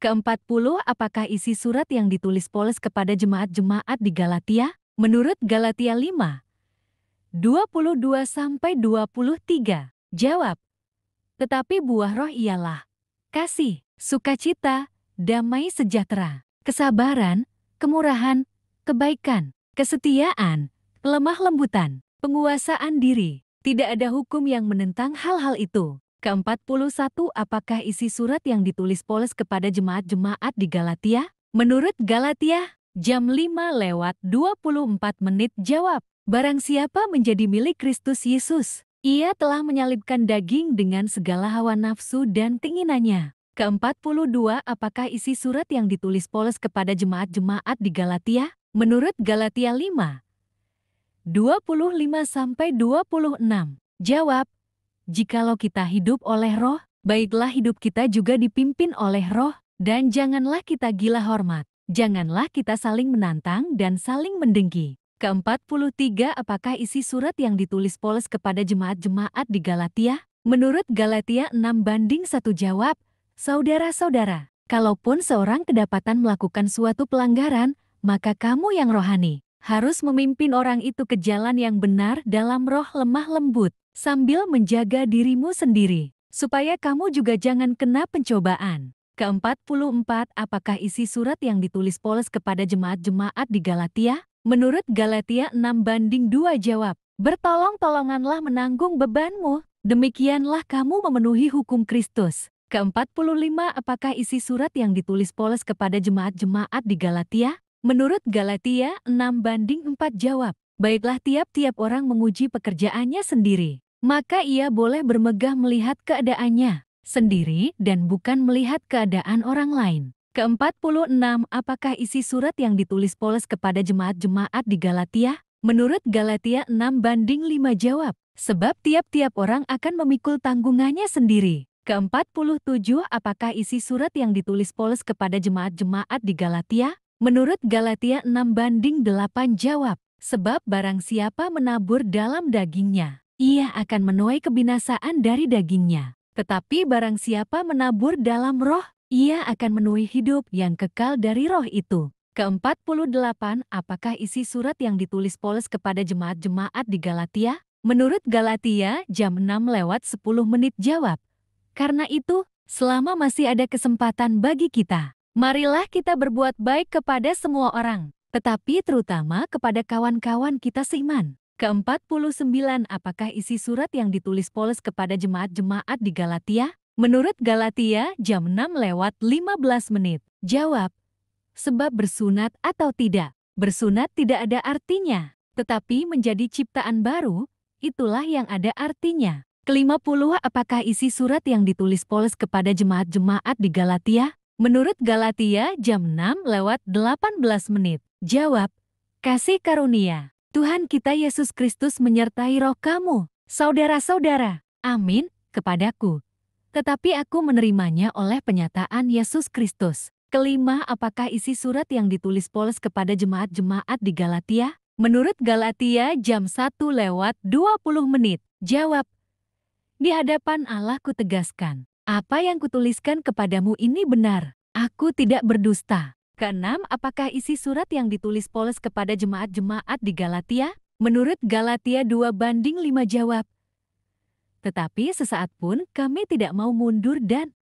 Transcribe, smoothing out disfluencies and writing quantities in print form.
Ke-40, apakah isi surat yang ditulis Paulus kepada jemaat-jemaat di Galatia? Menurut Galatia 5, 22-23. Jawab. Tetapi buah roh ialah kasih, sukacita, damai sejahtera, kesabaran, kemurahan, kebaikan, kesetiaan, lemah lembutan, penguasaan diri. Tidak ada hukum yang menentang hal-hal itu. Ke-41, apakah isi surat yang ditulis Paulus kepada jemaat-jemaat di Galatia? Menurut Galatia, jam 5:24. Jawab. Barang siapa menjadi milik Kristus Yesus, ia telah menyalibkan daging dengan segala hawa nafsu dan keinginannya. Ke-42, apakah isi surat yang ditulis Paulus kepada jemaat-jemaat di Galatia? Menurut Galatia 5, 25-26. Jawab. Jikalau kita hidup oleh roh, baiklah hidup kita juga dipimpin oleh roh, dan janganlah kita gila hormat. Janganlah kita saling menantang dan saling mendengki. Ke-43, apakah isi surat yang ditulis Paulus kepada jemaat-jemaat di Galatia? Menurut Galatia 6:1. Jawab. Saudara-saudara, kalaupun seorang kedapatan melakukan suatu pelanggaran, maka kamu yang rohani harus memimpin orang itu ke jalan yang benar dalam roh lemah lembut, sambil menjaga dirimu sendiri, supaya kamu juga jangan kena pencobaan. Ke-44, apakah isi surat yang ditulis Paulus kepada jemaat-jemaat di Galatia? Menurut Galatia 6:2. Jawab. Bertolong-tolonganlah menanggung bebanmu, demikianlah kamu memenuhi hukum Kristus. Ke-45, apakah isi surat yang ditulis Paulus kepada jemaat-jemaat di Galatia? Menurut Galatia 6:4. Jawab. Baiklah tiap-tiap orang menguji pekerjaannya sendiri, maka ia boleh bermegah melihat keadaannya sendiri dan bukan melihat keadaan orang lain. Ke-46, apakah isi surat yang ditulis Paulus kepada jemaat-jemaat di Galatia? Menurut Galatia 6:5. Jawab. Sebab tiap-tiap orang akan memikul tanggungannya sendiri. Ke-47, apakah isi surat yang ditulis Paulus kepada jemaat-jemaat di Galatia? Menurut Galatia 6:8. Jawab. Sebab barang siapa menabur dalam dagingnya, ia akan menuai kebinasaan dari dagingnya. Tetapi barang siapa menabur dalam roh, ia akan menuai hidup yang kekal dari roh itu. Ke-48, apakah isi surat yang ditulis Paulus kepada jemaat-jemaat di Galatia? Menurut Galatia jam 6:10. Jawab. Karena itu, selama masih ada kesempatan bagi kita, marilah kita berbuat baik kepada semua orang, tetapi terutama kepada kawan-kawan kita seiman. Ke-49, apakah isi surat yang ditulis Paulus kepada jemaat-jemaat di Galatia? Menurut Galatia jam 6:15. Jawab. Sebab bersunat atau tidak, bersunat tidak ada artinya, tetapi menjadi ciptaan baru, itulah yang ada artinya. Ke-50, apakah isi surat yang ditulis Paulus kepada jemaat-jemaat di Galatia? Menurut Galatia jam 6:18. Jawab. Kasih karunia Tuhan kita Yesus Kristus menyertai roh kamu, saudara-saudara. Amin, kepadaku. Tetapi aku menerimanya oleh penyataan Yesus Kristus. Kelima, apakah isi surat yang ditulis Paulus kepada jemaat-jemaat di Galatia? Menurut Galatia jam 1:20. Jawab. Di hadapan Allah kutegaskan, apa yang kutuliskan kepadamu ini benar. Aku tidak berdusta. Keenam, apakah isi surat yang ditulis Paulus kepada jemaat-jemaat di Galatia? Menurut Galatia 2:5. Jawab. Tetapi sesaat pun kami tidak mau mundur dan